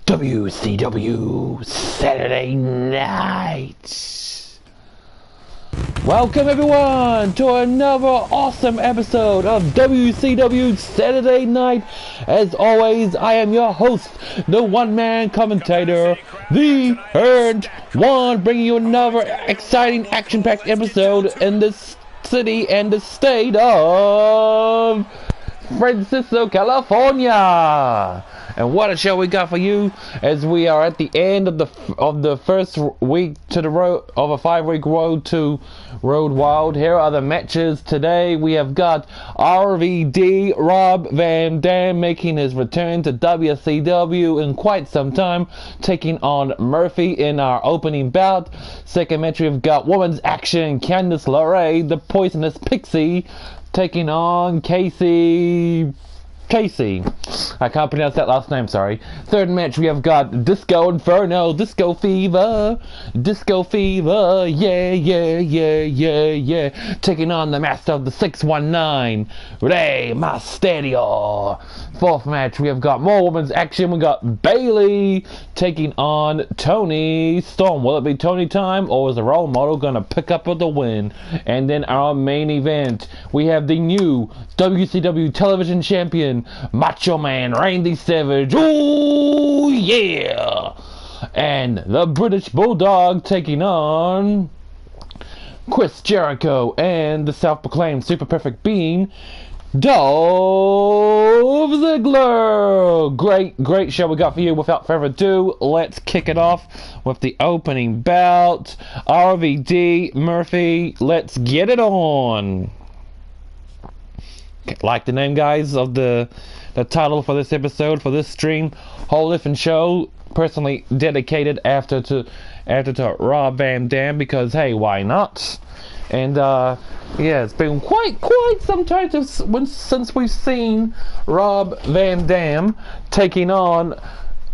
WCW Saturday Night. Welcome everyone to another awesome episode of WCW Saturday Night. As always, I am your host, the one-man commentator, the Earned One, bringing you another exciting action-packed episode in this city and the state of Francisco, California. And what a show we got for you, as we are at the end of the first week to the road of a 5-week road to Road Wild. Here are the matches today. We have got RVD, Rob Van Dam, making his return to WCW in quite some time, taking on Murphy in our opening bout. Second match, we've got Women's Action, Candice LeRae, the Poisonous Pixie, taking on Kacy. I can't pronounce that last name, sorry. Third match, we have got Disco Inferno, Disco Fever, yeah. Taking on the master of the 619, Rey Mysterio. Fourth match, we have got more women's action. We got Bayley taking on Toni Storm. Will it be Toni time, or is the role model gonna pick up with the win? And then our main event, we have the new WCW television champion, Macho Man Randy Savage, ooh yeah, and the British Bulldog taking on Chris Jericho and the self-proclaimed super perfect being, Dolph Ziggler. Great show we got for you. Without further ado, let's kick it off with the opening bout. RVD, Murphy, let's get it on. Like the name, guys, of the title for this episode, for this stream, whole different show, personally dedicated after to Rob Van Dam, because hey, why not? And yeah, it's been quite some time since we've seen Rob Van Dam taking on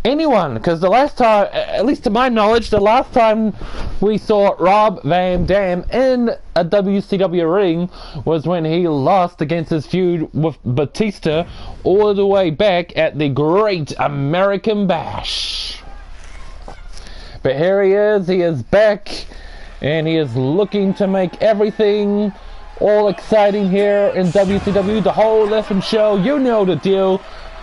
anyone, because the last time, at least to my knowledge, the last time we saw Rob Van Dam in a WCW ring was when he lost against his feud with Batista all the way back at the Great American Bash. But here he is back, and he is looking to make everything all exciting here in WCW, the whole effing show. You know the deal.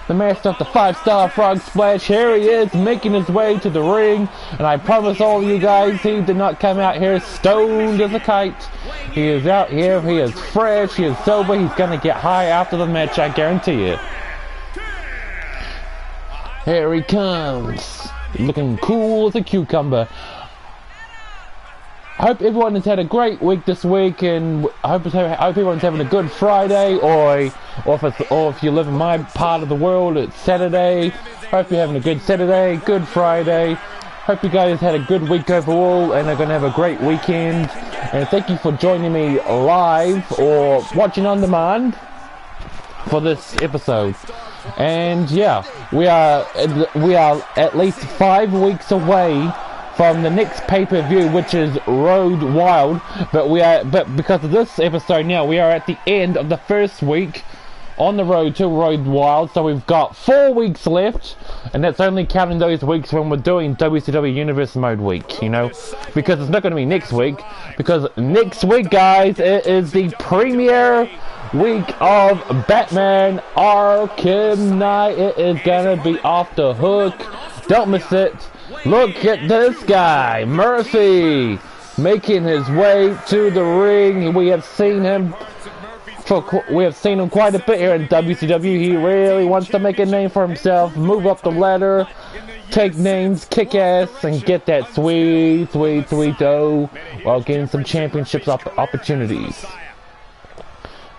The master of the 5-star frog splash, here he is, making his way to the ring. And I promise all of you guys, he did not come out here stoned as a kite. He is out here, he is fresh, he is sober, he's gonna get high after the match, I guarantee you. Here he comes, looking cool as a cucumber. I hope everyone has had a great week this week, and I hope everyone's having a good Friday, or if you live in my part of the world, it's Saturday. Hope you're having a good Saturday, good Friday. Hope you guys had a good week overall, and are going to have a great weekend. And thank you for joining me live or watching on demand for this episode. And yeah, we are at least 5 weeks away from the next pay-per-view, which is Road Wild, but because of this episode now, we are at the end of the first week on the road to Road Wild, so we've got 4 weeks left, and that's only counting those weeks when we're doing WCW Universe Mode week, you know, because it's not going to be next week, because next week, guys, it is the premiere week of Batman Arkham Knight. It is going to be off the hook. Don't miss it. Look at this guy, Murphy, making his way to the ring. We have seen him quite a bit here in WCW. He really wants to make a name for himself, move up the ladder, take names, kick ass, and get that sweet dough while getting some championships opportunities.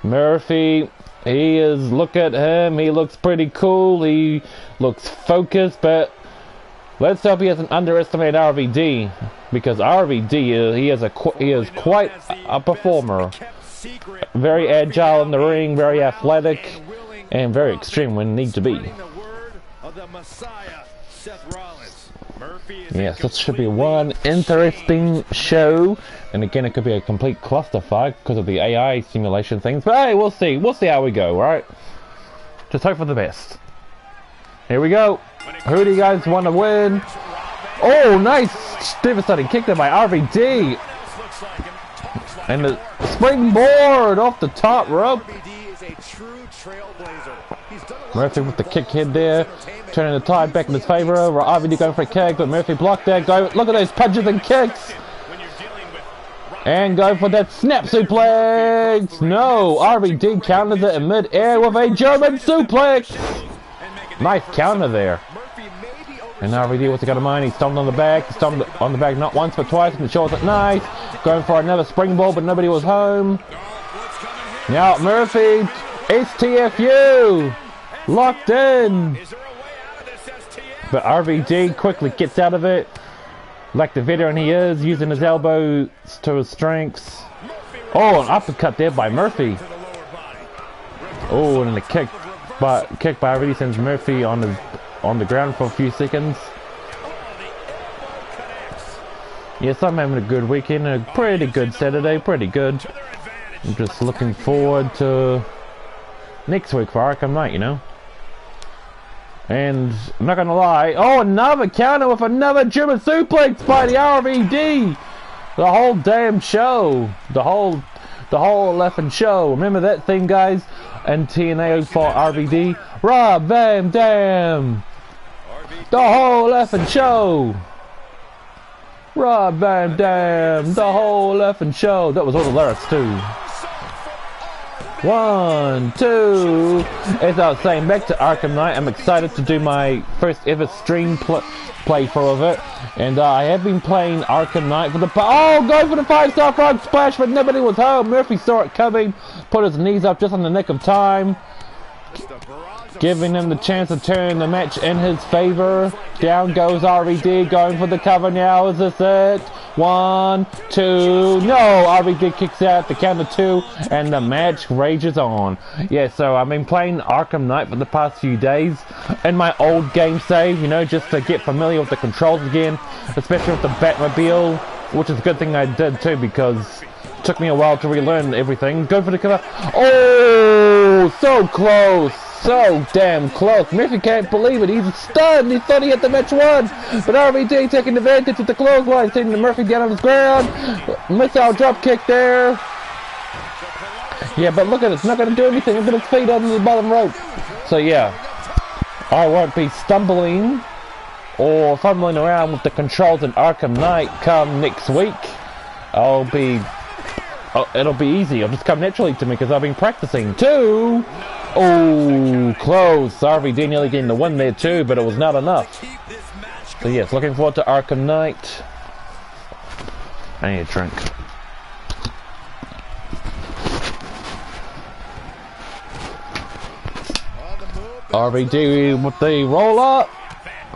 Murphy He is, look at him, he looks pretty cool, he looks focused, but let's hope he doesn't underestimate RVD, because RVD, he is quite a performer. Very agile in the ring, very athletic, and very extreme when need to be. Yes, this should be one interesting show, and again it could be a complete clusterfuck because of the AI simulation things, but hey, we'll see how we go, right? Just hope for the best. Here we go. Who do you guys want to win? Oh, nice devastating kick there by RVD, and the springboard off the top rope. Murphy with the kick head there, turning the tide back in his favor. RVD going for a kick, but Murphy blocked that. Look at those punches and kicks. And go for that snap suplex. No, RVD counters it in mid-air with a German suplex. Nice counter there. And RVD, what's he got in mind? He stomped on the back. He stomped on the back not once but twice, and the shoulders nice. Going for another springboard, but nobody was home. Now Murphy, STFU. Locked in, but RVD quickly gets out of it, like the veteran he is, using his elbows to his strengths. Oh, an uppercut there by Murphy. Oh, and the kick by RVD sends Murphy on the ground for a few seconds. Yes, I'm having a good weekend, a pretty good Saturday, pretty good. I'm just looking forward to next week for Arkham Knight, you know. And I'm not gonna lie, oh, another counter with another German suplex by the RVD. The whole damn show, the whole effing show. Remember that thing, guys? And TNA for RVD. Rob Van Dam. The whole effing show. Rob Van Dam. The whole effing show. That was all the lyrics too. 1, 2. As I was saying, back to Arkham Knight. I'm excited to do my first ever stream playthrough of it, and I have been playing Arkham Knight for the go for the 5-star frog splash, but nobody was home. Murphy saw it coming, put his knees up just on the nick of time, giving him the chance to turn the match in his favor. Down goes RVD, going for the cover now. Is this it? 1, 2. No, RVD kicks out the count of 2, and the match rages on. Yeah, so I've been playing Arkham Knight for the past few days in my old game save, you know, just to get familiar with the controls again, especially with the Batmobile, which is a good thing I did too, because it took me a while to relearn everything. Go for the cover. Oh, so close. So damn close. Murphy can't believe it. He's stunned. He thought he had the match won. But RVD taking advantage with the clothesline, taking the Murphy down on his ground. Missile drop kick there. Yeah, but look at it. It's not going to do anything. Look at his feet under the bottom rope. So yeah, I won't be stumbling or fumbling around with the controls in Arkham Knight come next week. It'll be easy. It'll just come naturally to me because I've been practicing too. Oh, close. RVD nearly getting the win there too, but it was not enough. So yes, looking forward to Arkham Knight. I need a drink. RVD with the roll up.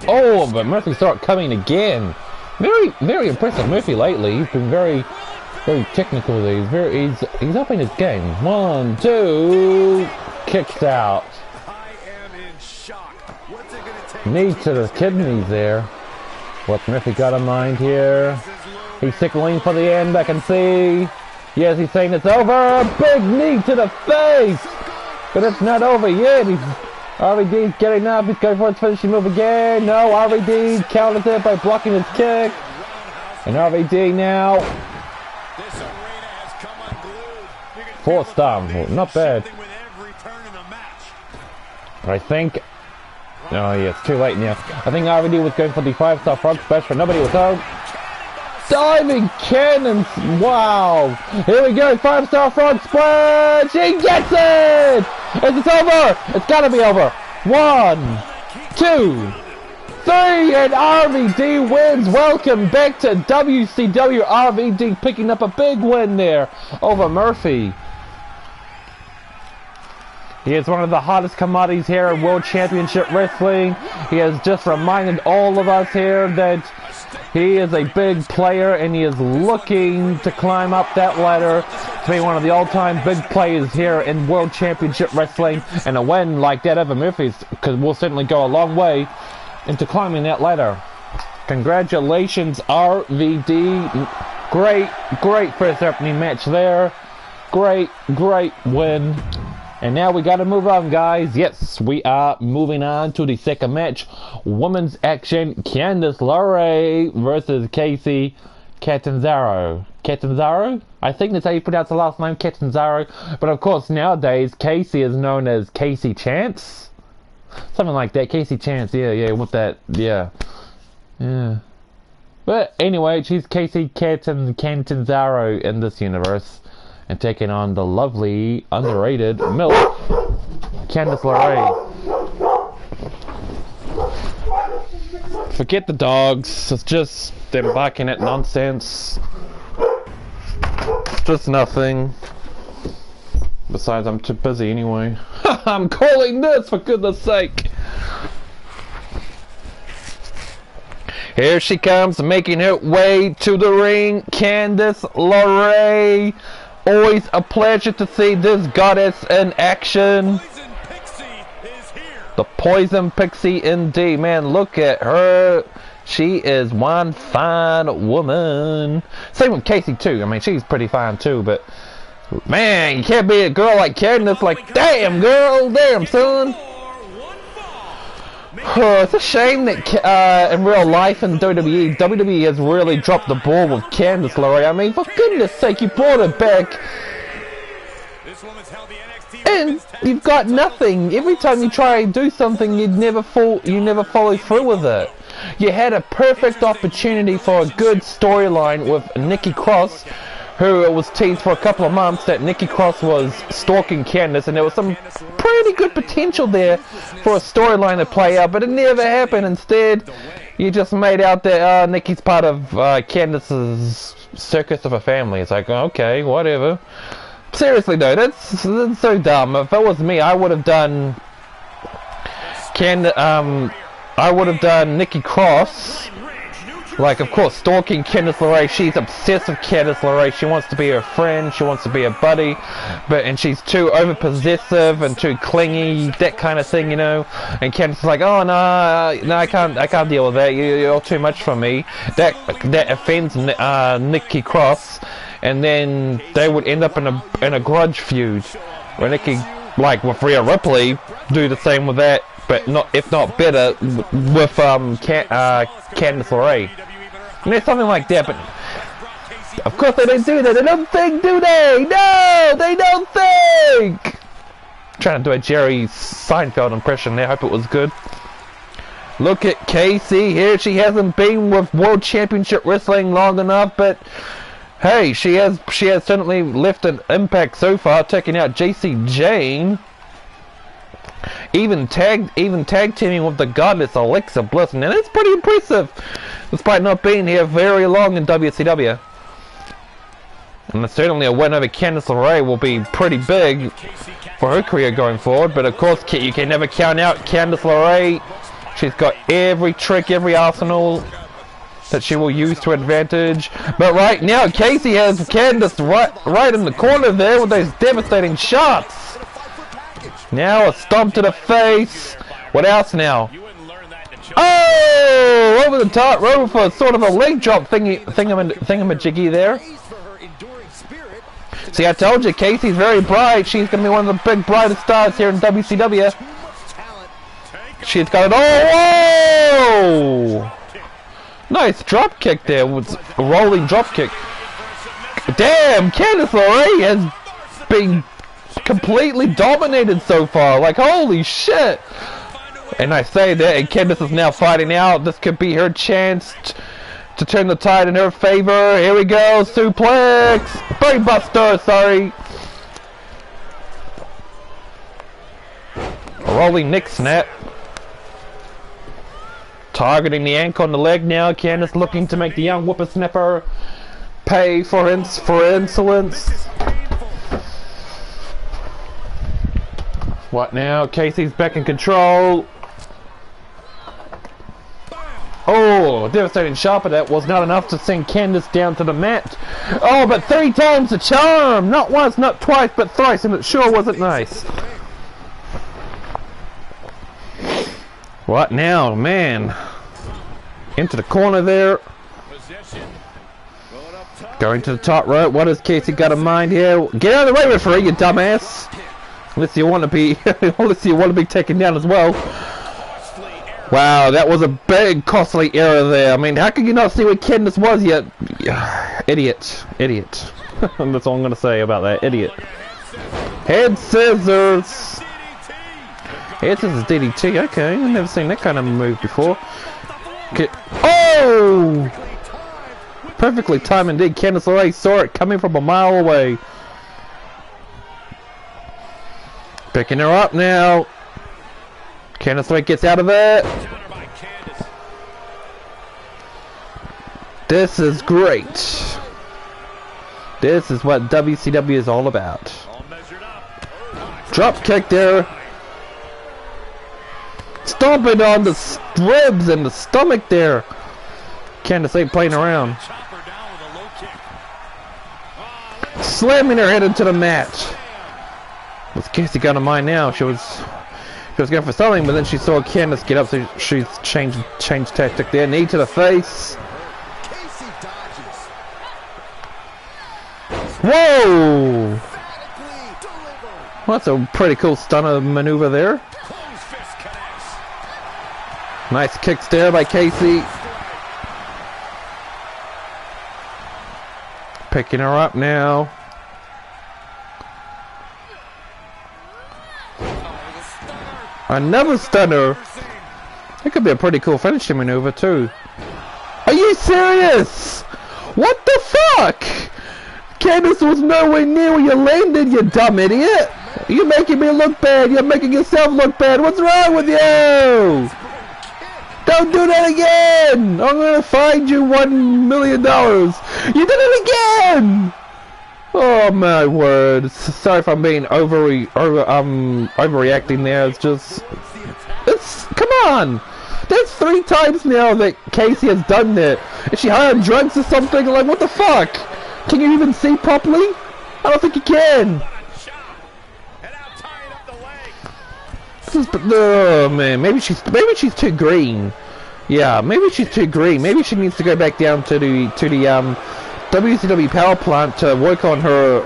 Oh, but Murphy started coming again. Very impressive Murphy lately. He's been very technical. He's upping his game. 1, 2. Kicks out. Knee to the kidneys there. What's Murphy got in mind here? He's signaling for the end, I can see. Yes, he's saying it's over. Big knee to the face. But it's not over yet. RVD's getting up. He's going for his finishing move again. No, RVD counters it by blocking his kick. And RVD now. 4-star. Well, not bad. I think. Oh yeah, it's too late now. I think RVD was going for the 5-star frog splash, but nobody was home. Diving cannons! Wow! Here we go, 5-star frog splash! He gets it! Is it over? It's gotta be over. 1, 2, 3, and RVD wins. Welcome back to WCW. RVD picking up a big win there over Murphy. He is one of the hottest commodities here in World Championship Wrestling. He has just reminded all of us here that he is a big player and he is looking to climb up that ladder to be one of the all-time big players here in World Championship Wrestling. And a win like that over Murphy's will certainly go a long way into climbing that ladder. Congratulations, RVD. Great first opening match there. Great win. And now we got to move on, guys. Yes, we are moving on to the second match. Women's action. Candice LeRae versus Kacy Catanzaro. Catanzaro? I think that's how you pronounce the last name, Catanzaro. But of course, nowadays, Kacy is known as Kacy Chance. Something like that. Kacy Chance. Yeah, with that. Yeah. But anyway, she's Kacy Catanzaro in this universe. And taking on the lovely, underrated MILF, Candice LeRae. Forget the dogs, it's just them barking at nonsense. It's just nothing. Besides, I'm too busy anyway. I'm calling this, for goodness sake. Here she comes, making her way to the ring, Candice LeRae. Always a pleasure to see this goddess in action. The Poison Pixie indeed. Man, look at her. She is one fine woman. Same with Kacy too. I mean, she's pretty fine too, but man, you can't be a girl like Candice. Like, damn girl, damn son. It's a shame that in real life in WWE has really dropped the ball with Candice LeRae. I mean, for goodness sake, you brought her back and you've got nothing. Every time you try and do something, you never follow through with it. You had a perfect opportunity for a good storyline with Nikki Cross, who it was teased for a couple of months that Nikki Cross was stalking Candice, and there was some pretty good potential there for a storyline to play out, but it never happened. Instead, you just made out that Nikki's part of Candice's circus of a family. It's like, okay, whatever. Seriously though, that's so dumb. If it was me, I would have done Nikki Cross. Like, of course, stalking Candice LeRae. She's obsessed with Candice LeRae. She wants to be her friend. She wants to be a buddy. And she's too over-possessive and too clingy, that kind of thing, you know. And Candice is like, oh, no, I can't deal with that. You're too much for me. That offends Nikki Cross. And then they would end up in a grudge feud. Where Nikki, like with Rhea Ripley, do the same with that. But if not better, with Candice LeRae. And there's something like that, but of course they don't do that. They don't think, do they? No, they don't think. I'm trying to do a Jerry Seinfeld impression there. I hope it was good. Look at Kacy here. She hasn't been with World Championship Wrestling long enough, but hey, she has certainly left an impact so far, taking out JC Jane. Even tag teaming with the goddess Alexa Bliss, and that's pretty impressive, despite not being here very long in WCW. And certainly a win over Candice LeRae will be pretty big for her career going forward. But of course, you can never count out Candice LeRae. She's got every trick, every arsenal that she will use to advantage. But right now, Kacy has Candice right in the corner there with those devastating shots. Now a stomp to the face. What else now? Oh! Over the top rope for sort of a leg drop thingamajiggy there. See, I told you, Kacy's very bright. She's going to be one of the big brightest stars here in WCW. She's got it. Oh! Whoa! Nice drop kick there with a rolling drop kick. Damn, Candice LeRae has been completely dominated so far. Like, holy shit. And I say that, and Candice is now fighting out. This could be her chance to turn the tide in her favor. Here we go. Suplex. Brainbuster, sorry. A rolling Nick snap. Targeting the ankle on the leg now. Candice looking to make the young whippersnapper pay for insolence. What now? Kacy's back in control. Oh, devastating shot, but that was not enough to send Candice down to the mat. Oh, but 3 times the charm! Not once, not twice, but thrice, and it sure wasn't nice. What now, man? Into the corner there. Going to the top rope. What has Kacy got in mind here? Get out of the way, referee, you dumbass! Unless you want to be, unless you want to be taken down as well. Wow, that was a big, costly error there. I mean, how can you not see where Candice was yet? Idiot. Idiot. That's all I'm going to say about that. Idiot. Head scissors. Head scissors DDT. Okay, I've never seen that kind of move before. Okay. Oh! Perfectly timed indeed. Candice LeRae saw it coming from a mile away. Picking her up now. Candice LeRae gets out of it. This is great. This is what WCW is all about. Drop kick there. Stomping on the ribs and the stomach there. Candice ain't playing around. Slamming her head into the mat. What's Kacy got in mind now? She was going for something, but then she saw Candice get up, so she changed tactic there. Knee to the face. Whoa! Well, that's a pretty cool stunner maneuver there. Nice kicks there by Kacy. Picking her up now. Another stunner. That could be a pretty cool finishing maneuver too. Are you serious? What the fuck? Candice was nowhere near where you landed, you dumb idiot. You're making me look bad. You're making yourself look bad. What's wrong with you? Don't do that again. I'm gonna find you $1 million. You did it again. Oh my word! Sorry if I'm being overreacting there. It's come on. That's 3 times now that Kacy has done that. Is she high on drugs or something? Like what the fuck? Can you even see properly? I don't think you can. Oh man, maybe she's too green. Yeah, maybe she's too green. Maybe she needs to go back down to the WCW power plant to work on her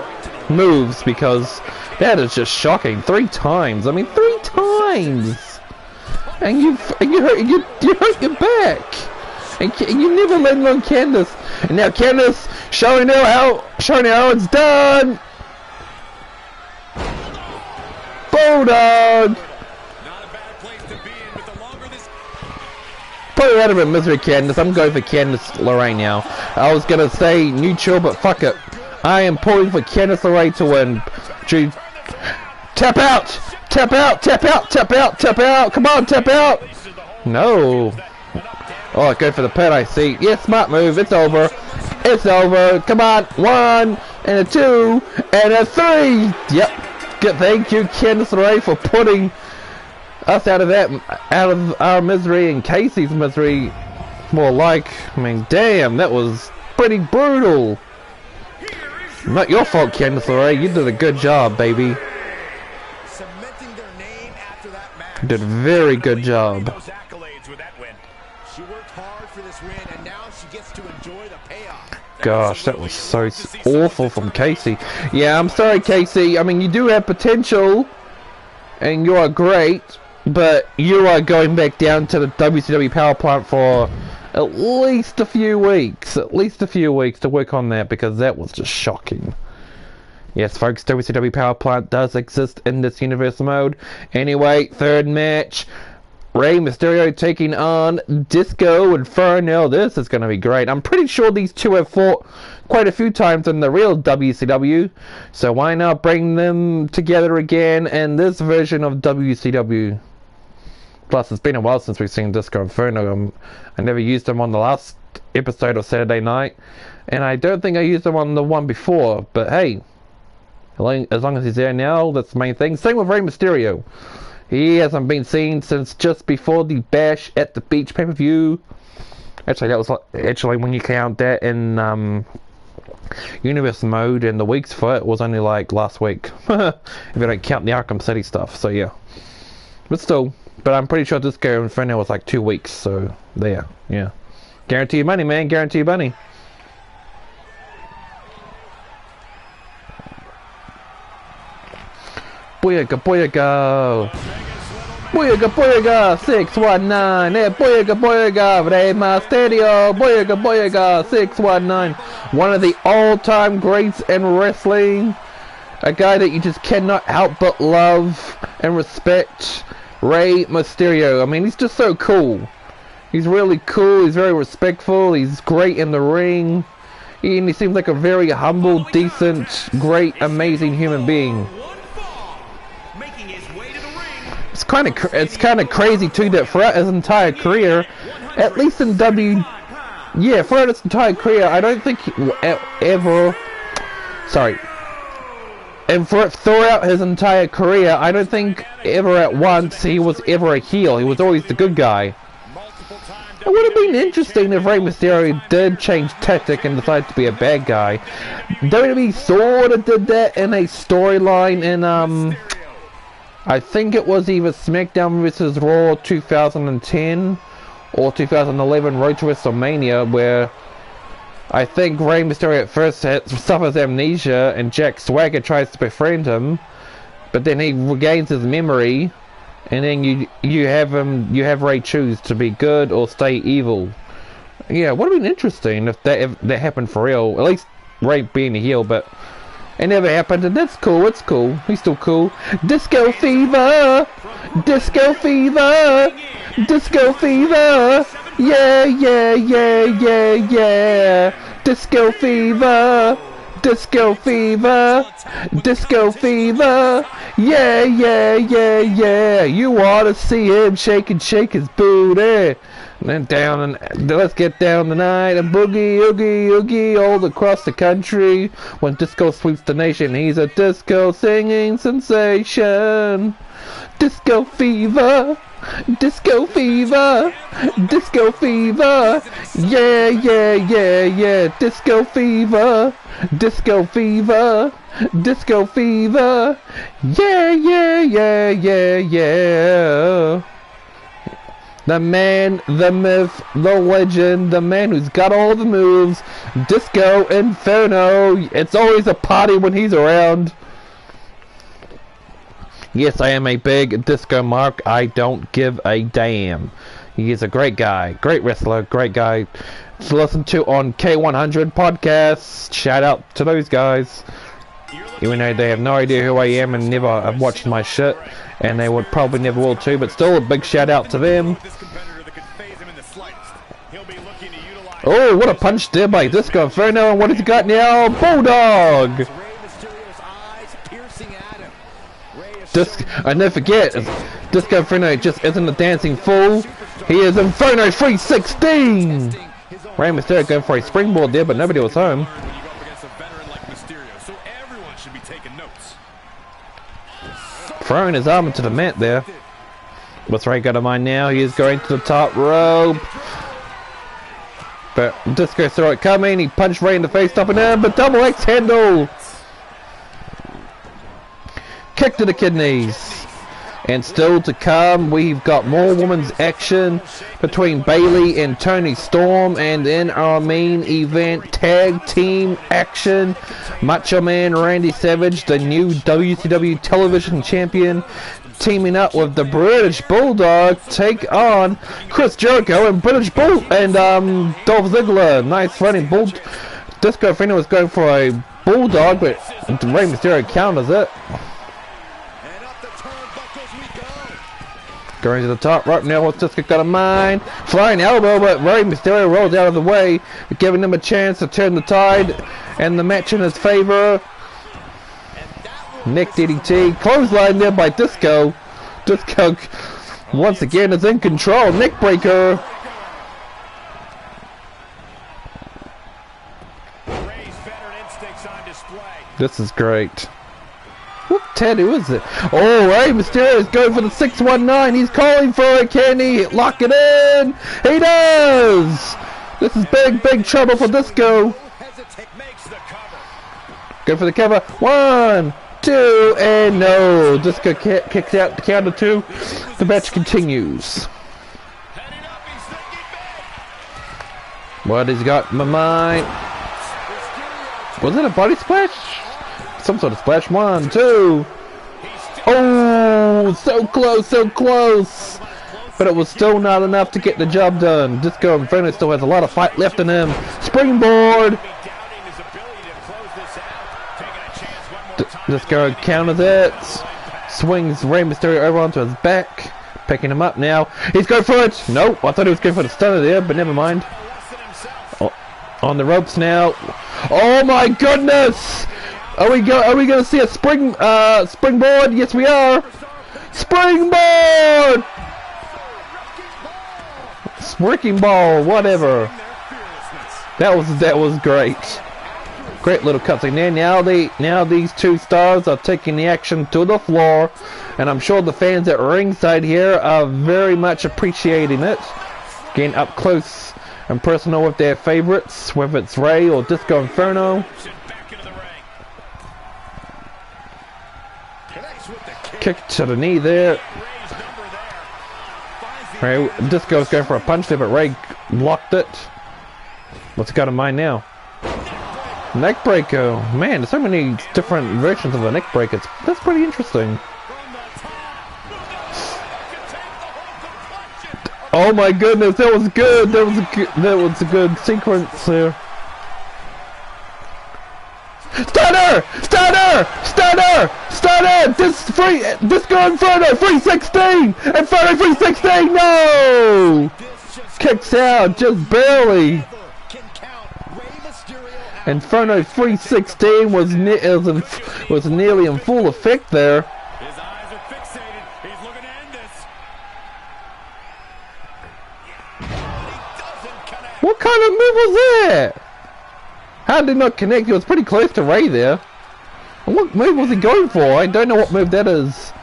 moves, because that is just shocking. 3 times. I mean, 3 times. And you hurt your back. And you never landed on Candice. And now Candice showing her how it's done. Bulldog. Put her out of her misery, Candice. I'm going for Candice LeRae now. I was gonna say neutral, but fuck it. I am pulling for Candice LeRae to win. Tap out! Tap out! Tap out! Tap out! Tap out! Come on, tap out! No. Oh, go for the pin, I see. Yeah, smart move. It's over. It's over. Come on. 1 and a 2 and a 3. Yep. Good. Thank you, Candice LeRae, for putting us out of our misery and Kacy's misery. More like, I mean, damn, that was pretty brutal. Not your fault, Candice LeRae. You did a good job, baby. You did a very good job. Gosh, that was so awful from Kacy. Yeah, I'm sorry, Kacy. I mean, you do have potential, and you are great, but you are going back down to the WCW power plant for at least a few weeks. At least a few weeks to work on that, because that was just shocking. Yes, folks, WCW power plant does exist in this universe mode. Anyway, 3rd match. Rey Mysterio taking on Disco Inferno. This is going to be great. I'm pretty sure these two have fought quite a few times in the real WCW. So why not bring them together again in this version of WCW? Plus, it's been a while since we've seen Disco Inferno. I never used them on the last episode of Saturday Night. And I don't think I used them on the one before. But hey, As long as he's there now, that's the main thing. Same with Rey Mysterio. He hasn't been seen since just before the Bash at the Beach pay-per-view. Actually, that was when you count that in Universe mode, and the weeks for it was only like last week. If you don't count the Arkham City stuff, so yeah. But still, I'm pretty sure Disco Inferno was like 2 weeks, so there, yeah. Guarantee money, man, guarantee money. Booyaka, booyaka! Booyaka, booyaka! 619! Yeah, booyaka, booyaka! Rey Mysterio! Booyaka, booyaka! 619! One of the all-time greats in wrestling. A guy that you just cannot help but love and respect. Rey Mysterio. I mean, he's just so cool. He's really cool. He's very respectful. He's great in the ring. And he seems like a very humble, decent, great, amazing human being. It's kind of crazy too that throughout his entire career, at least in throughout his entire career, I don't think he ever. Sorry. And throughout his entire career, I don't think ever at once he was ever a heel. He was always the good guy. It would have been interesting if Rey Mysterio did change tactic and decided to be a bad guy. WWE sort of did that in a storyline in I think it was either SmackDown vs. Raw 2010 or 2011 Road to WrestleMania, where I think Rey Mysterio at first suffers amnesia and Jack Swagger tries to befriend him, but then he regains his memory, and then you have Rey choose to be good or stay evil. Yeah, it would have been interesting if that happened for real. At least Rey being a heel, but it never happened, and that's cool. It's cool. He's still cool. Disco Fever! Disco Fever! Disco Fever! Yeah, yeah, yeah, yeah, yeah! Disco Fever! Disco Fever! Disco Fever! Yeah, yeah, yeah, yeah! You ought to see him shake his booty! And then let's get down tonight and boogie, oogie, oogie all across the country. When disco sweeps the nation, he's a disco singing sensation. Disco Fever! Disco Fever! Disco Fever! Yeah, yeah, yeah, yeah! Disco Fever! Disco Fever! Disco Fever! Yeah, yeah, yeah, yeah, yeah! The man, the myth, the legend, the man who's got all the moves, Disco Inferno. It's always a party when he's around. Yes, I am a big Disco mark. I don't give a damn. He is a great guy, great wrestler, great guy to listen to on K100 podcasts. Shout out to those guys. Even though they have no idea who I am and never have watched my shit, and they would probably never will too, but still a big shout out to them. Oh, what a punch there by Disco Inferno, and what has he got now? Bulldog! And don't forget, Disco Inferno just isn't a dancing fool, he is Inferno 316! Rey Mysterio going for a springboard there, but nobody was home. Throwing his arm into the mat there. What's Rey got in mind now? He is going to the top rope. But Disco saw it coming. He punched Rey in the face, stopping him, but double X handle. Kick to the kidneys. And still to come, we've got more women's action between Bayley and Toni Storm, and in our main event tag team action, Macho Man Randy Savage, the new WCW television champion, teaming up with the British Bulldog, take on Chris Jericho and Dolph Ziggler. Nice running bull. Disco Inferno was going for a Bulldog, but Rey Mysterio counters it. Going to the top right now, what's Disco got in mind? Flying elbow, but Rey Mysterio rolls out of the way, giving him a chance to turn the tide and the match in his favor. Nick DDT, clothesline there by Disco. Disco once again is in control. Neck breaker. This is great. What tattoo is it? Oh, Rey Mysterio is going for the 619. He's calling for it. Can he lock it in? He does! This is big, big trouble for Disco. Go for the cover. 1, 2, and no. Disco kicks out the count of 2. The match continues. What has got in my mind? Was it a body splash? Some sort of splash. 1, 2. Oh, so close, so close. But it was still not enough to get the job done. Disco Inferno still has a lot of fight left in him. Springboard. Disco counters it. Swings Rey Mysterio over onto his back. Picking him up now. He's going for it. Nope, I thought he was going for the stunner there, but never mind. Oh, on the ropes now. Oh my goodness! Are we going to see a springboard? Yes, we are. Springboard! Wrecking ball, whatever. That was great. Great little cutscene there. Now these two stars are taking the action to the floor, and I'm sure the fans at ringside here are very much appreciating it. Getting up close and personal with their favorites, whether it's Rey or Disco Inferno. Kick to the knee there. Rey, Disco's going for a punch there, but Rey blocked it. What's he got in mind now? Neck breaker. Man, there's so many different versions of a neck breaker. That's pretty interesting. Oh my goodness, that was good. That was a good sequence there. Stunner! Stunner! Stunner! Stunner! Disco Inferno 316! Inferno 316! No! Kicks out just barely. Inferno 316 was nearly in full effect there. His eyes are fixated. He's looking to end this. What kind of move was that? How did he not connect? He was pretty close to Rey there. What move was he going for? I don't know what move that is.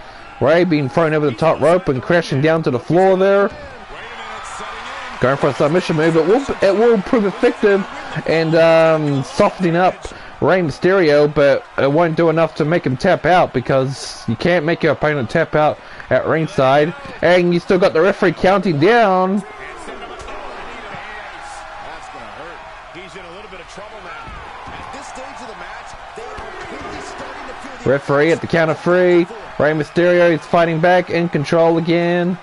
Rey being thrown over the top rope and crashing down to the floor there. Going for a submission move. It will prove effective and softening up Rey Mysterio, but it won't do enough to make him tap out, because you can't make your opponent tap out at ringside, and you still got the referee counting down. Referee at the count of 3. Rey Mysterio is fighting back, in control again.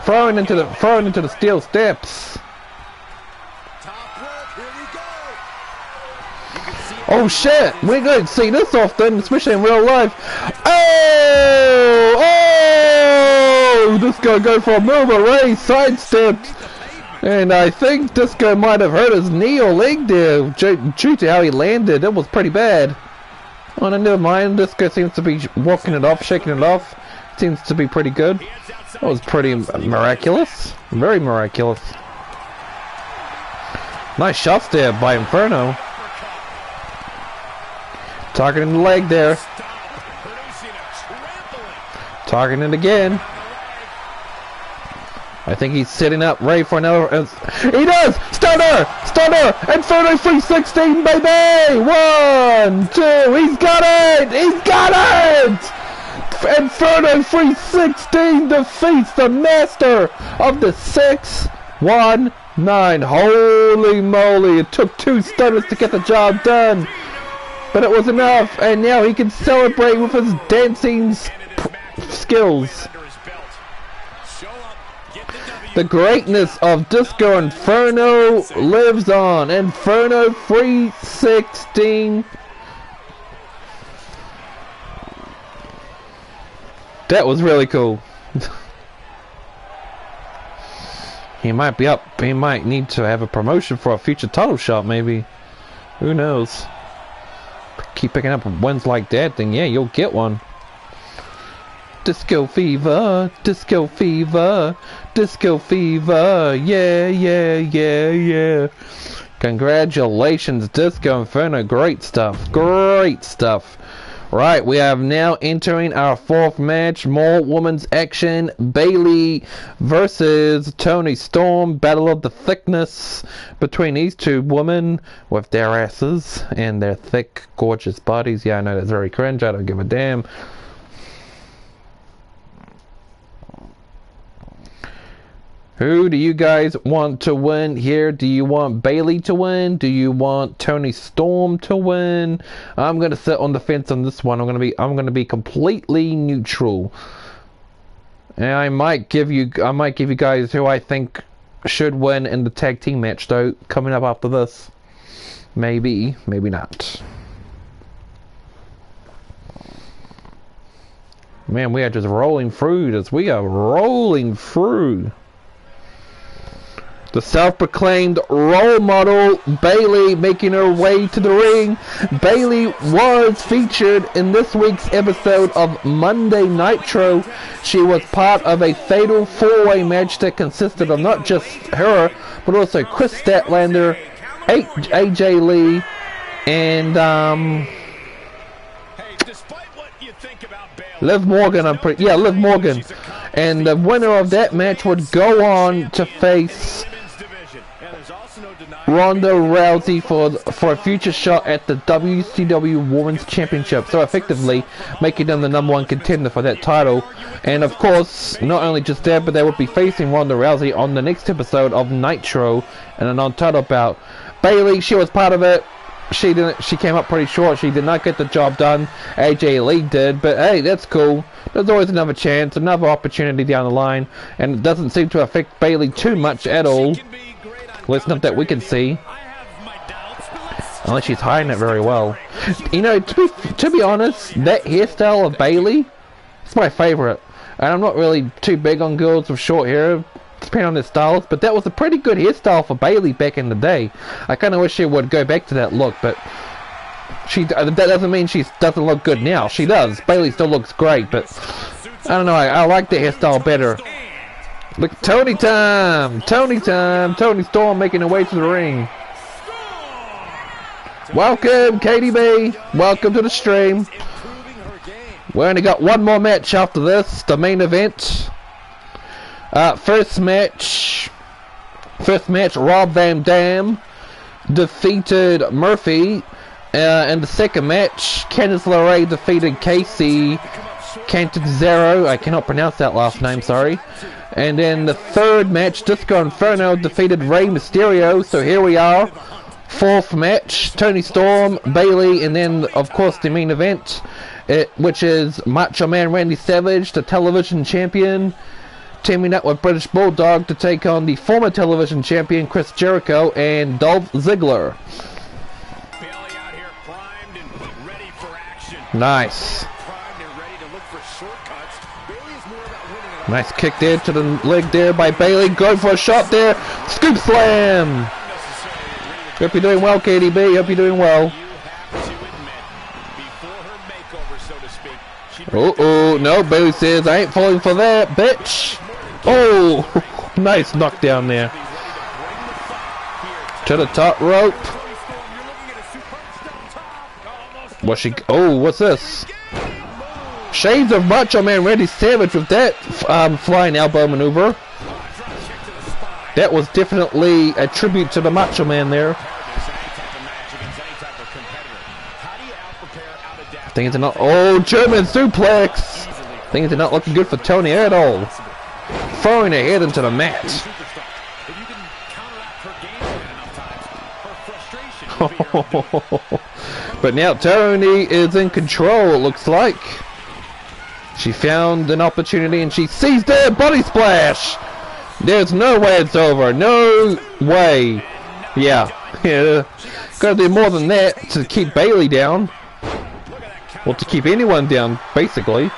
Thrown into the steel steps. Oh shit! We don't see this often, especially in real life. Oh! Disco go for a move, but Rey sidestepped. And I think Disco might have hurt his knee or leg there, due to how he landed. It was pretty bad. Oh, no, never mind. Disco seems to be walking it off, shaking it off. Seems to be pretty good. That was pretty miraculous. Very miraculous. Nice shots there by Inferno. Targeting the leg there. Targeting it again. I think he's setting up Rey for another. He does! Stunner! Stunner! Inferno 316, baby! 1, 2, he's got it! He's got it! Inferno 316 defeats the master of the 619. Holy moly, it took 2 stunners to get the job done. But it was enough, and now he can celebrate with his dancing skills. The greatness of Disco Inferno lives on. Inferno 316. That was really cool. He might be up. He might need to have a promotion for a future title shot, maybe. Who knows? Keep picking up wins like that, then yeah, you'll get one. Disco fever, disco fever, disco fever, yeah, yeah, yeah, yeah. Congratulations, Disco Inferno. Great stuff. Great stuff. Right, we have now entering our 4th match. More women's action. Bayley versus Toni Storm. Battle of the thickness between these two women with their asses and their thick, gorgeous bodies. Yeah, I know that's very cringe. I don't give a damn. Who do you guys want to win here? Do you want Bayley to win? Do you want Toni Storm to win? I'm gonna sit on the fence on this one. I'm gonna be completely neutral. And I might give you guys who I think should win in the tag team match though, coming up after this. Maybe, maybe not. Man, we are just rolling through this. We are rolling through. The self-proclaimed role model, Bayley, making her way to the ring. Bayley was featured in this week's episode of Monday Nitro. She was part of a fatal 4-way match that consisted of not just her, but also Chris Statlander, AJ Lee, and Liv Morgan. Liv Morgan. And the winner of that match would go on to face Ronda Rousey for a future shot at the WCW Women's Championship, so effectively making them the #1 contender for that title. And of course, not only just that, but they would be facing Ronda Rousey on the next episode of Nitro in a non-title bout. Bayley, she was part of it. She came up pretty short. She did not get the job done. AJ Lee did, but hey, that's cool. There's always another chance, another opportunity down the line, and it doesn't seem to affect Bayley too much at all. Well, it's not that we can see. Unless she's hiding it very well. You know, to be honest, that hairstyle of Bayley, it's my favorite. And I'm not really too big on girls with short hair, depending on their styles, but that was a pretty good hairstyle for Bayley back in the day. I kind of wish she would go back to that look, but that doesn't mean she doesn't look good now. She does. Bayley still looks great, but I don't know. I like the hairstyle better. Look, Toni time! Toni time! Toni Storm making her way to the ring. Welcome, KDB. Welcome to the stream. We only got one more match after this, the main event. First match, Rob Van Dam defeated Murphy. In the second match, Candice LeRae defeated Kacy Catanzaro. I cannot pronounce that last name, sorry. And then the third match, Disco Inferno defeated Rey Mysterio. So here we are. Fourth match, Toni Storm, Bayley, and then of course the main event, which is Macho Man Randy Savage, the television champion, teaming up with British Bulldog to take on the former television champion Chris Jericho and Dolph Ziggler. Nice. Nice kick there to the leg there by Bayley. Go for a shot there. Scoop slam. Hope you're doing well, KDB. Hope you're doing well. Uh-oh. No, Bayley says, I ain't falling for that, bitch. Oh, nice knockdown there. To the top rope. What's she? Oh, what's this? Shades of Macho Man Randy Savage with that flying elbow maneuver. That was definitely a tribute to the Macho Man there. Things are not. Oh, German suplex. Things are not looking good for Toni at all. Throwing her head into the mat. But now Toni is in control, it looks like. She found an opportunity and she seized it. Body splash. There's no way it's over. No way. Yeah. Gotta do more than that to keep Bayley down. Well, to keep anyone down, basically.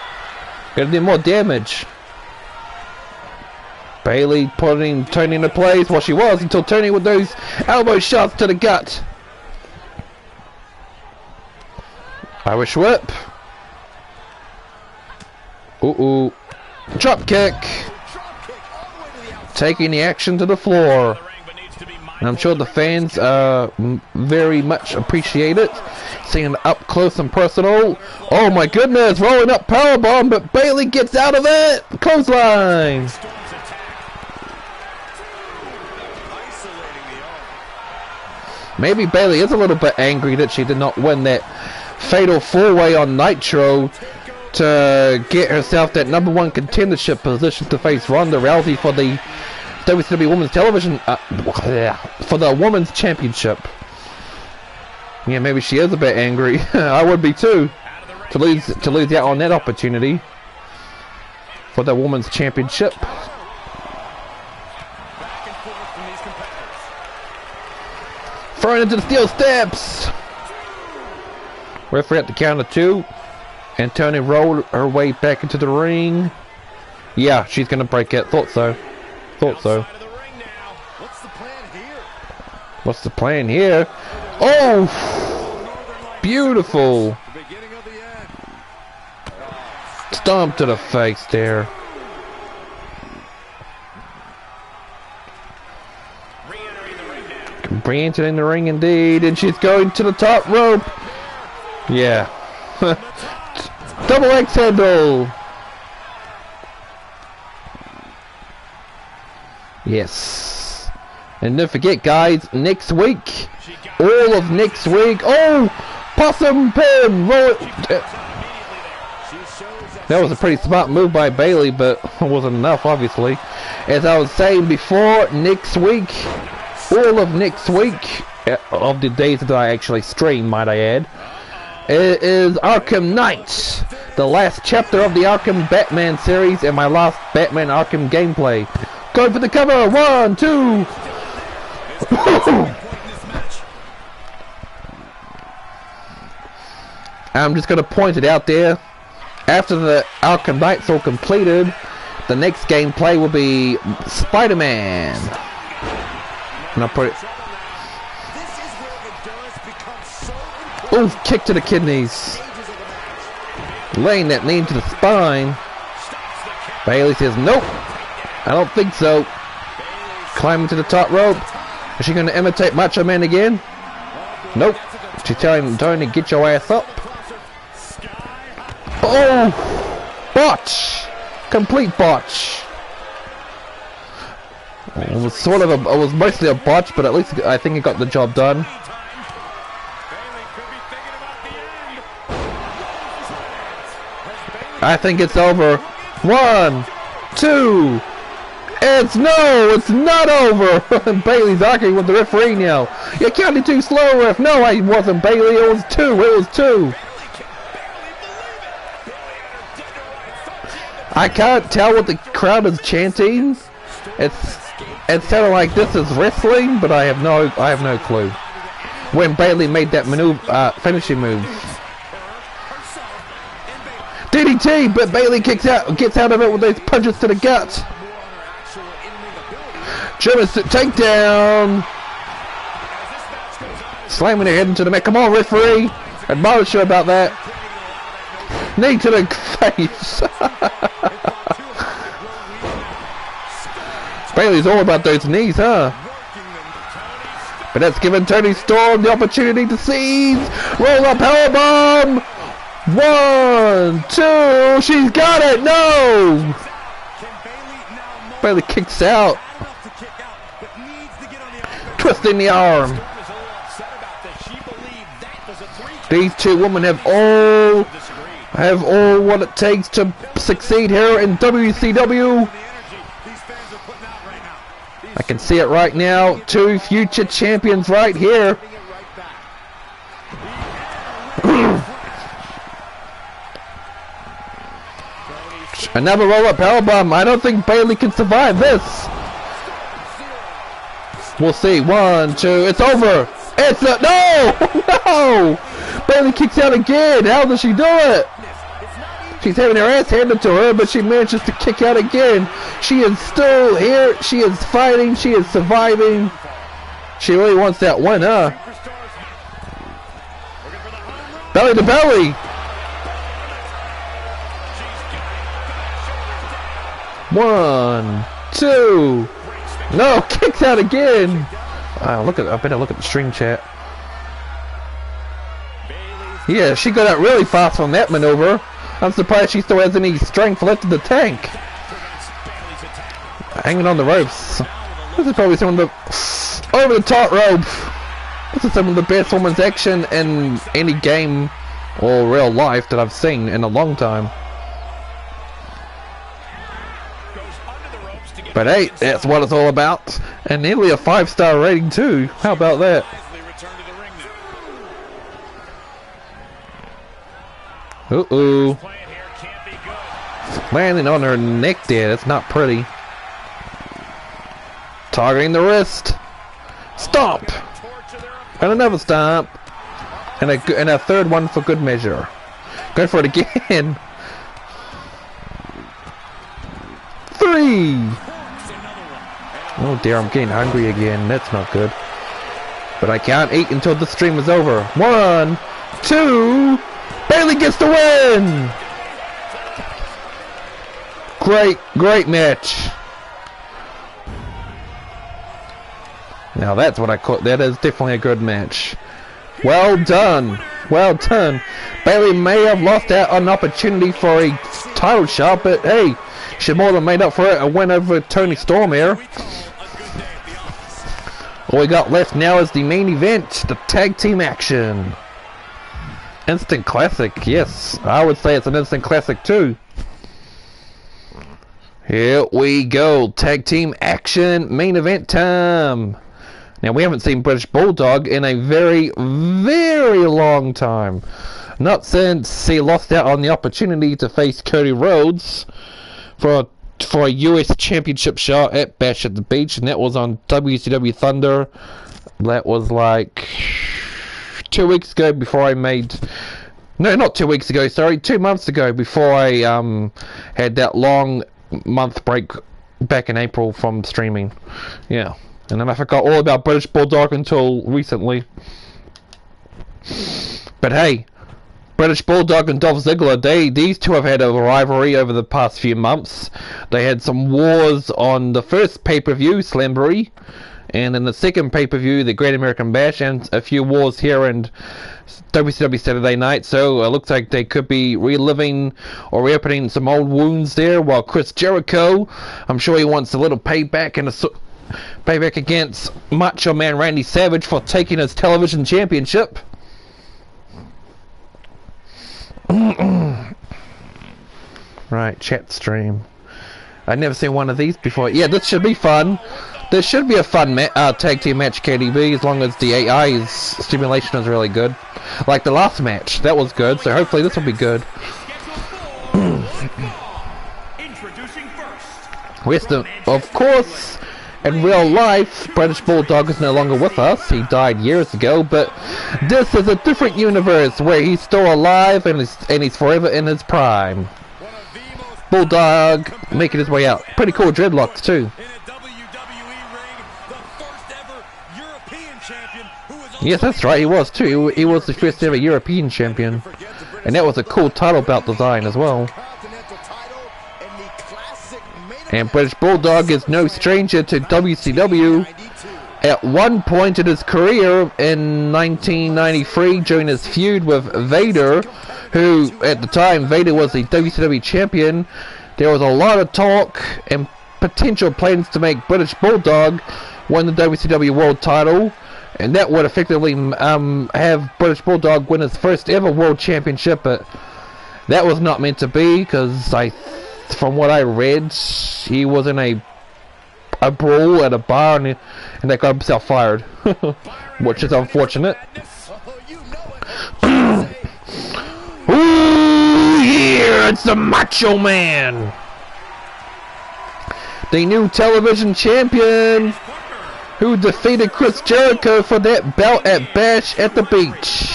Gotta do more damage. Bayley putting Toni into place. Well, she was until Toni with those elbow shots to the gut. Irish whip. Ooh. Drop kick. Taking the action to the floor. And I'm sure the fans very much appreciate it. Seeing it up close and personal. Oh my goodness, rolling up powerbomb, but Bayley gets out of it. Clothesline. Maybe Bayley is a little bit angry that she did not win that fatal 4-way on Nitro to get herself that #1 contendership position to face Ronda Rousey for the WCW Women's Television for the Women's Championship. Yeah, maybe she is a bit angry. I would be too, to lose out on that opportunity for the Women's Championship. Thrown into the steel steps. Referee at the count of 2, and Toni rolled her way back into the ring. Yeah, she's gonna break it. Thought so. Thought so. What's the plan here? Oh! Beautiful! Stomp to the face there. Re-entering the ring indeed, and she's going to the top rope. Yeah. Double X handle. Yes. And don't forget, guys, next week, all of next week. Oh, possum pin. That was a pretty smart move by Bayley, but it wasn't enough, obviously. As I was saying before, next week, all of next week, of the days that I actually stream, might I add, it is Arkham Knight, the last chapter of the Arkham Batman series, and my last Batman Arkham gameplay. Going for the cover. 1, 2. I'm just going to point it out there. After the Arkham Knight's all completed, the next gameplay will be Spider-Man. And I'll put it. Ooh, kick to the kidneys. Laying that knee into the spine. Bayley says, nope. I don't think so. Climbing to the top rope. Is she going to imitate Macho Man again? Nope. She's telling Toni, get your ass up. Oh! Botch! Complete botch. It was it was mostly a botch, but at least I think it got the job done. I think it's over. 1, 2. It's not over. Bayley's arguing with the referee now. You're counting too slow, ref. No, I wasn't, Bayley. It was 2. It was 2. I can't tell what the crowd is chanting. It sounded like this is wrestling, but I have no clue. When Bayley made that maneuver, finishing move. DDT, but Bayley gets out of it with those punches to the gut. German takedown. Slamming her head into the mat. Come on, referee. Admonish her about that. Knee to the face. Bayley's all about those knees, huh? But that's given Toni Storm the opportunity to seize. Roll up powerbomb. 1, 2. She's got it. No. Bayley kicks out. Twisting the arm. These two women have all what it takes to succeed here in WCW. I can see it right now. 2 future champions right here. Another roll-up powerbomb. I don't think Bayley can survive this. We'll see. 1, 2. It's over. It's a no. No. Bayley kicks out again. How does she do it? She's having her ass handed to her, but she manages to kick out again. She is still here. She is fighting. She is surviving. She really wants that win, huh? Belly to belly. 1, 2. No, kicks out again. I better look at the stream chat. Yeah, she got out really fast from that maneuver. I'm surprised she still has any strength left in the tank. Hanging on the ropes. This is probably some of the over the top rope. This is some of the best women's action in any game or real life that I've seen in a long time. But hey, that's what it's all about. And nearly a 5-star rating too. How about that? Uh-oh. Landing on her neck there. That's not pretty. Targeting the wrist. Stomp. And another stomp. And a third one for good measure. Go for it again. 3. Oh dear, I'm getting hungry again. That's not good. But I can't eat until the stream is over. 1, 2. Bayley gets the win. Great match. Now that's what I call. That is definitely a good match. Well done. Well done. Bayley may have lost out on an opportunity for a title shot, but hey, she more than made up for it. A win over Toni Storm here. All we got left now is the main event, the tag team action. Instant classic, yes. I would say it's an instant classic too. Here we go. Tag team action, main event time. Now we haven't seen British Bulldog in a very, very long time. Not since he lost out on the opportunity to face Cody Rhodes for a US Championship shot at Bash at the Beach, and that was on WCW Thunder. That was like 2 weeks ago before I made... No, not 2 weeks ago, sorry, 2 months ago before I had that long month break back in April from streaming. Yeah, and then I forgot all about British Bulldog until recently. But hey, British Bulldog and Dolph Ziggler, these two have had a rivalry over the past few months. They had some wars on the first pay-per-view, Slamboree, and in the second pay-per-view, the Great American Bash, and a few wars here in WCW Saturday Night. So it looks like they could be reliving or reopening some old wounds there, while Chris Jericho, I'm sure he wants a little payback and payback against Macho Man Randy Savage for taking his television championship. Right, chat stream. I've never seen one of these before. Yeah, this should be fun. This should be a fun tag team match, KDB, as long as the AI's stimulation is really good. Like the last match, that was good, so hopefully this will be good. Of course, in real life, British Bulldog is no longer with us. He died years ago, but this is a different universe where he's still alive and he's forever in his prime. Bulldog making his way out. Pretty cool dreadlocks too. Yes, that's right, he was too. He was the first ever European champion. And that was a cool title belt design as well. And British Bulldog is no stranger to WCW. At one point in his career in 1993, during his feud with Vader, who at the time Vader was the WCW champion, there was a lot of talk and potential plans to make British Bulldog win the WCW World Title, and that would effectively have British Bulldog win his first ever World Championship. But that was not meant to be, because from what I read, he was in a brawl at a bar and they got himself fired, which is unfortunate. Ooh, yeah, it's the Macho Man, the new television champion, who defeated Chris Jericho for that belt at Bash at the Beach.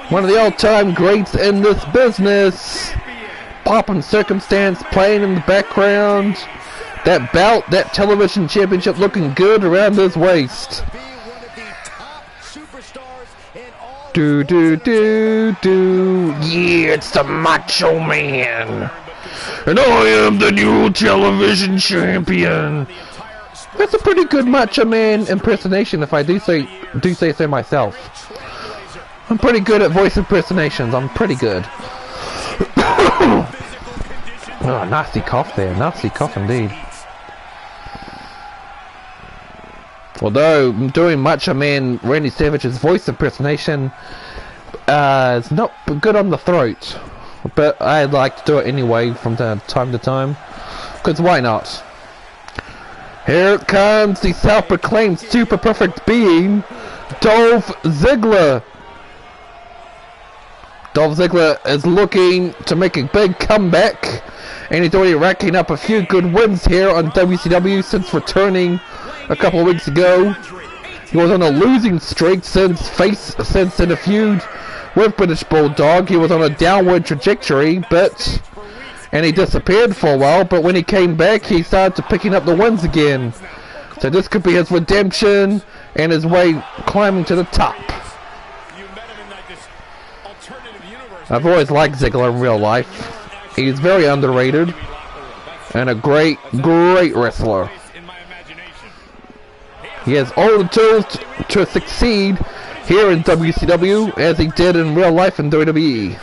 One of the all-time greats in this business. Pop and Circumstance playing in the background. That belt, that television championship looking good around his waist. Do do do do. Yeah, it's the Macho Man. And I am the new television champion. That's a pretty good Macho Man impersonation, if I do say so myself. I'm pretty good at voice impersonations. I'm pretty good. Oh, nasty cough there. Nasty cough indeed. Although doing Macho Man Randy Savage's voice impersonation is not good on the throat, but I like to do it anyway from time to time, because why not? Here comes the self-proclaimed super perfect being, Dolph Ziggler. Dolph Ziggler is looking to make a big comeback, and he's already racking up a few good wins here on WCW since returning a couple of weeks ago. He was on a losing streak since in a feud with British Bulldog. He was on a downward trajectory, and he disappeared for a while, but when he came back, he started to picking up the wins again. So this could be his redemption and his way climbing to the top. I've always liked Ziggler in real life. He's very underrated and a great wrestler. He has all the tools to succeed here in WCW as he did in real life in WWE.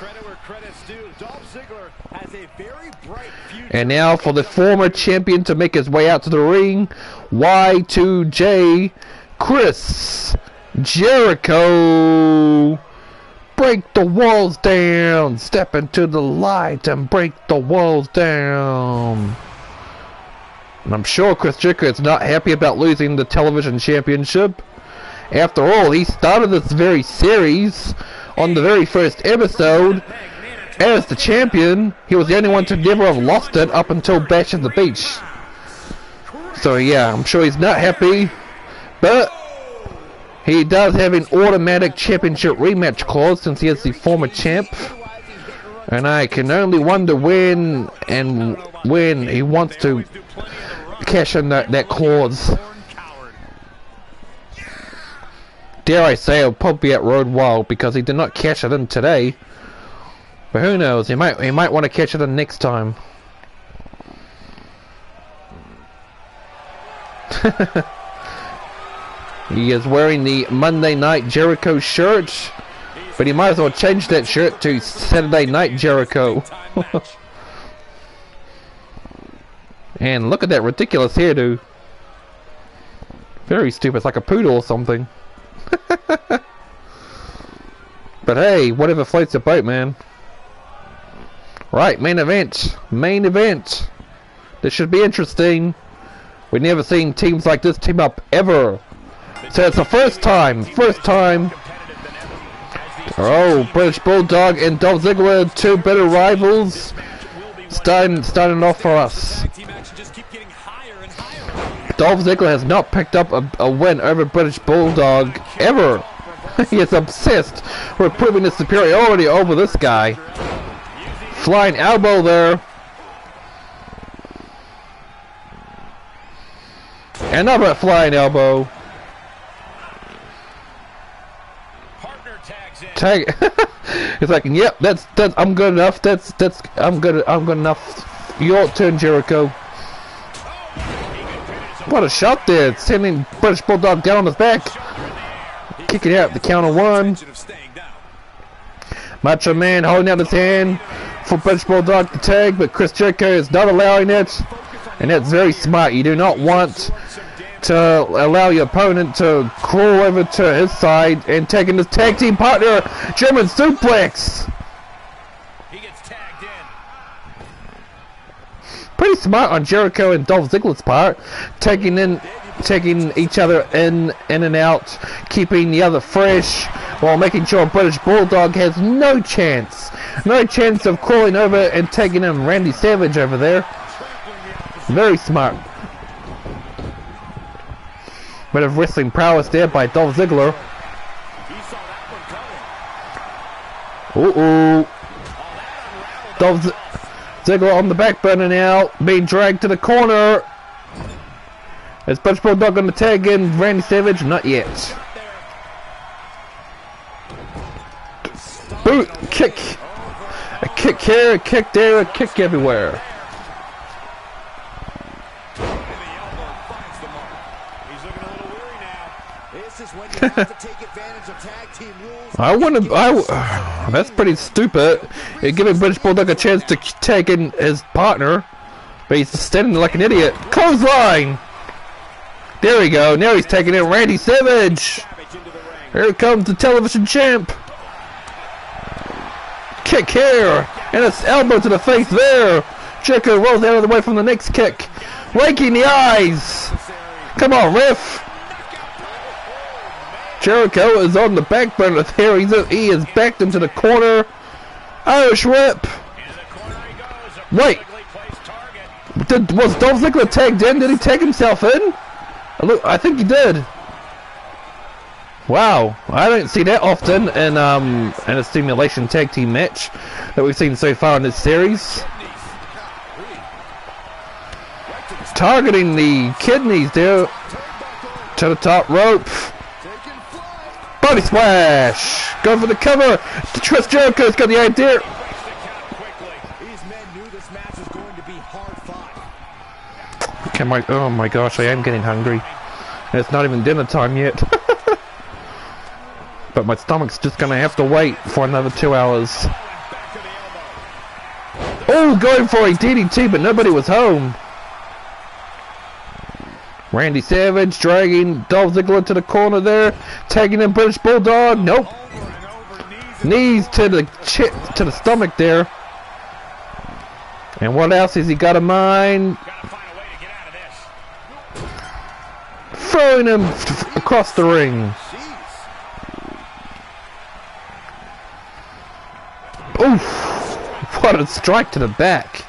And now for the former champion to make his way out to the ring, Y2J, Chris Jericho. Break the walls down. Step into the light and break the walls down. And I'm sure Chris Jericho is not happy about losing the television championship. After all, he started this very series on the very first episode as the champion. He was the only one to never have lost it up until Bash at the Beach. So yeah, I'm sure he's not happy, but he does have an automatic championship rematch clause since he is the former champ. And I can only wonder when he wants to cash in that clause. Dare I say, it'll probably be at Road Wild because he did not cash it in today. But who knows? He might want to cash it in next time. He is wearing the Monday Night Jericho shirt, but he might as well change that shirt to Saturday Night Jericho. And look at that ridiculous hairdo. Very stupid. It's like a poodle or something. But hey, whatever floats your boat, man. Right, main event. Main event. This should be interesting. We've never seen teams like this team up ever. So it's the first time. Oh, British Bulldog and Dolph Ziggler, two better rivals. Starting off for us. Dolph Ziggler has not picked up a win over British Bulldog ever. He is obsessed with proving his superiority over this guy. Flying elbow there. Another flying elbow. Tag. It's like, yep, that's I'm good enough. I'm good enough. Your turn, Jericho. What a shot there, sending British Bulldog down on his back. Kicking out the counter one. Macho Man holding out his hand for British Bulldog to tag, but Chris Jericho is not allowing it. And that's very smart. You do not want to allow your opponent to crawl over to his side and taking his tag team partner, German suplex. He gets tagged in. Pretty smart on Jericho and Dolph Ziggler's part, taking each other in and out, keeping the other fresh, while making sure British Bulldog has no chance of crawling over and taking him Randy Savage over there. Very smart. Bit of wrestling prowess there by Dolph Ziggler. Dolph Ziggler on the back burner now, being dragged to the corner. Is British Bulldog going to tag in Randy Savage? Not yet. Boot, kick. A kick here, a kick there, a kick everywhere. I want to. That's pretty stupid. You're giving British Bulldog a chance to take in his partner, but he's standing like an idiot. Clothesline. There we go. Now he's taking in Randy Savage. Here comes the television champ. Kick here, and it's elbow to the face there. Jericho rolls out of the way from the next kick. Raking the eyes. Come on, ref. Jericho is on the back burner there. He is backed into the corner. Irish whip. Wait. Was Dolph Ziggler tagged in? Did he tag himself in? I think he did. Wow. I don't see that often in a simulation tag team match that we've seen so far in this series. Targeting the kidneys there. To the top rope. Body splash! Going for the cover! Chris Jericho's got the idea! Okay, oh my gosh, I am getting hungry. And it's not even dinner time yet. But my stomach's just gonna have to wait for another 2 hours. Oh, going for a DDT, but nobody was home. Randy Savage dragging Dolph Ziggler to the corner there, tagging in British Bulldog. Nope. Knees to the stomach there. And what else has he got in mind? Throwing him across the ring. Oof! What a strike to the back.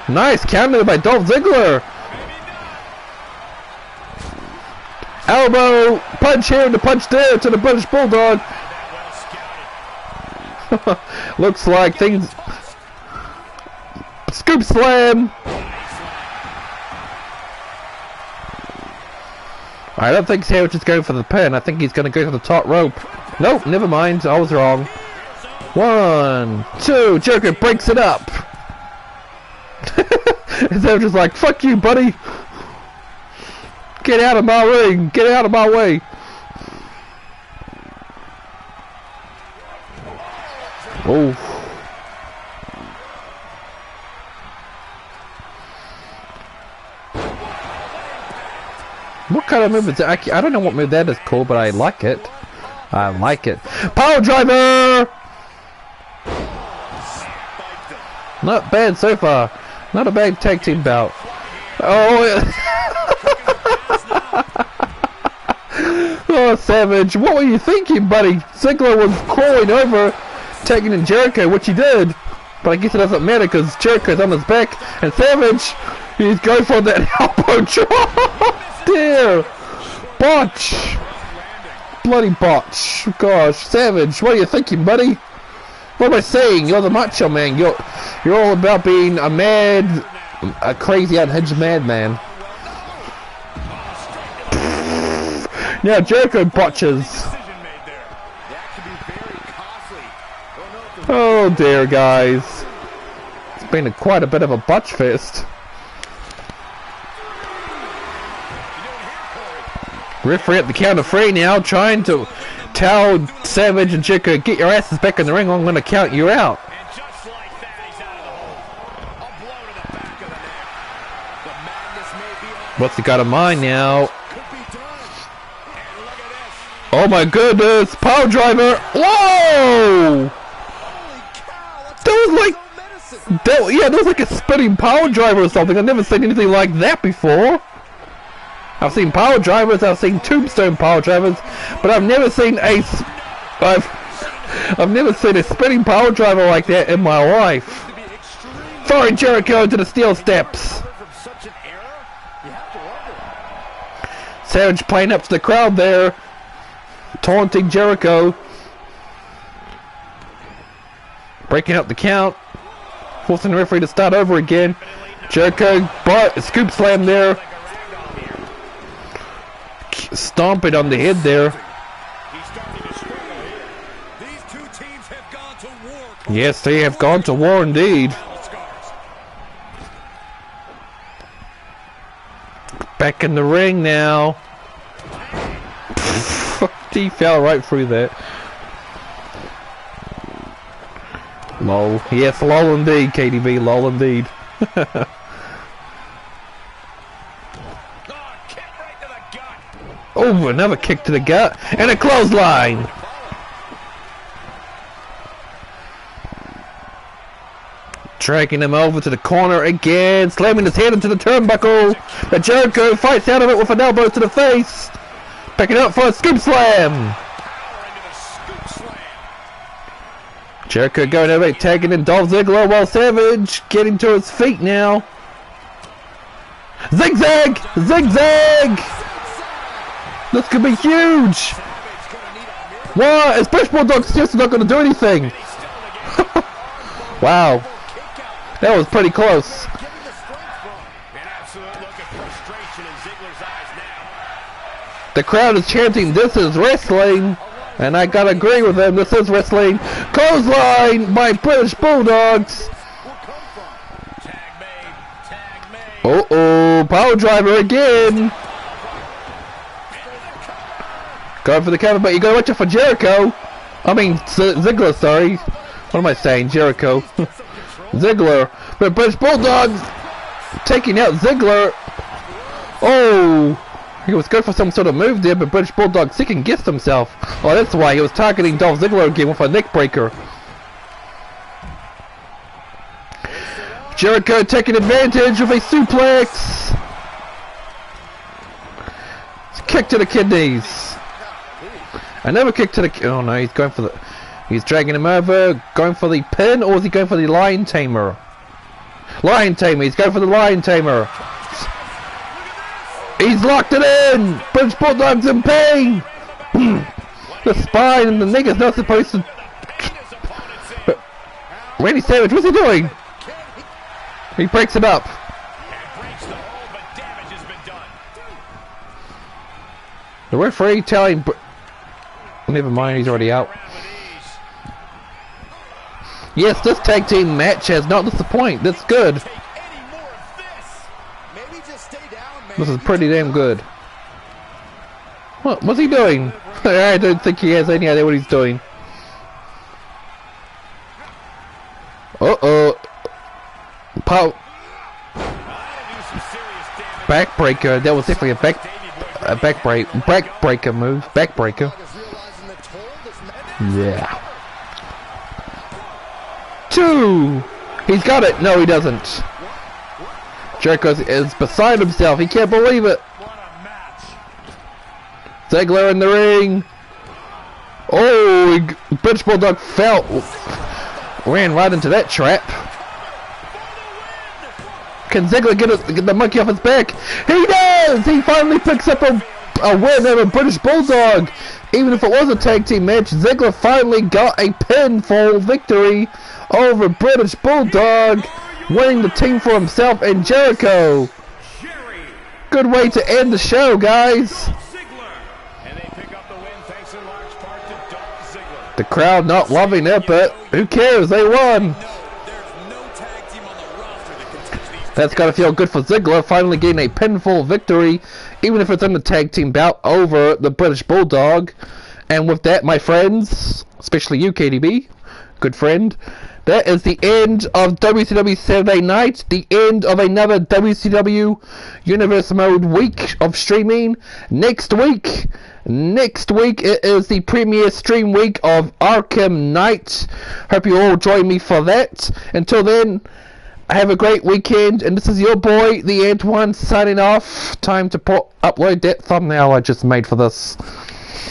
Nice counter by Dolph Ziggler. Elbow, punch here and the punch there to the British Bulldog. Looks like things. Scoop slam. I don't think Savage is going for the pin. I think he's going to go to the top rope. Nope, never mind. I was wrong. 1, 2. Jericho breaks it up. And they're just like, fuck you, buddy. Get out of my ring. Get out of my way. Oh. What kind of move is that? I don't know what move that is called, but I like it. I like it. Power driver! Not bad so far. Not a bad tag team bout. Oh, oh, Savage. What were you thinking, buddy? Ziggler was crawling over, taking in Jericho, which he did. But I guess it doesn't matter because Jericho's on his back. And Savage, he's going for that elbow drop. Dear. Botch. Bloody botch. Gosh, Savage, what are you thinking, buddy? What am I saying? You're the Macho Man. You're all about being a crazy, unhinged madman. Now Jericho botches. Oh dear, guys. It's been quite a bit of a botch fest. Referee at the count of 3 now, trying to tell Savage and Jericho, get your asses back in the ring, I'm going to count you out. What's he got in mind now? Oh my goodness, power driver. Whoa! That was like a spinning power driver or something. I've never seen anything like that before. I've seen power drivers, I've seen tombstone power drivers, but I've never seen a spinning power driver like that in my life. Throwing Jericho to the steel steps. Savage playing up to the crowd there, taunting Jericho. Breaking up the count, forcing the referee to start over again. Jericho, scoop slam there. Stomping on the head there. Yes, they have gone to war indeed. Back in the ring now. He fell right through that. Lol. Yes, lol indeed, KDB. Lol indeed. Oh, another kick to the gut. And a clothesline. Dragging him over to the corner again. Slamming his head into the turnbuckle. But Jericho fights out of it with an elbow to the face. Picking up for a scoop slam. Jericho going over, tagging in Dolph Ziggler while Savage getting to his feet now. Zigzag! Zigzag! This could be huge! What? Is British Bulldog just not going to do anything? Wow. That was pretty close. The crowd is chanting, "This is wrestling," and I gotta agree with them. This is wrestling. Clothesline by British Bulldogs. Uh-oh, power driver again. Going for the cover, but you gotta watch out for Jericho. I mean Ziggler, sorry. What am I saying? Jericho. Ziggler. But British Bulldogs taking out Ziggler. Oh. He was going for some sort of move there, but British Bulldog second guessed himself. Oh, that's why he was targeting Dolph Ziggler again with a neck breaker. Jericho taking advantage of a suplex. Kick to the kidneys. Another kick to the... Oh no, he's going for the... He's dragging him over. Going for the pin, or is he going for the Lion Tamer? Lion Tamer. He's going for the Lion Tamer. He's locked it in! British Bulldog's in pain! The spine and the neck is not supposed to... But Randy Savage, what's he doing? He breaks it up. The referee telling... Never mind, he's already out. Yes, this tag team match has not disappointed. That's good. This is pretty damn good. What's he doing? I don't think he has any idea what he's doing. Uh-oh. Backbreaker. That was definitely a backbreaker move. Backbreaker. Yeah. 2! He's got it. No, he doesn't. Jericho is beside himself. He can't believe it. Ziggler in the ring. Oh, British Bulldog fell. Ran right into that trap. Can Ziggler get the monkey off his back? He does! He finally picks up a win over British Bulldog. Even if it was a tag team match, Ziggler finally got a pinfall victory over British Bulldog, winning the team for himself and Jericho. Good way to end the show, guys. The crowd not loving it, but who cares? They won. That's got to feel good for Ziggler, finally getting a pinfall victory, even if it's in the tag team bout over the British Bulldog. And with that, my friends, especially you, KDB, good friend, that is the end of WCW Saturday Night, the end of another WCW Universe Mode week of streaming. Next week it is the premiere stream week of Arkham Knight. Hope you all join me for that. Until then, have a great weekend, and this is your boy, the Antoine, signing off. Time to upload that thumbnail I just made for this.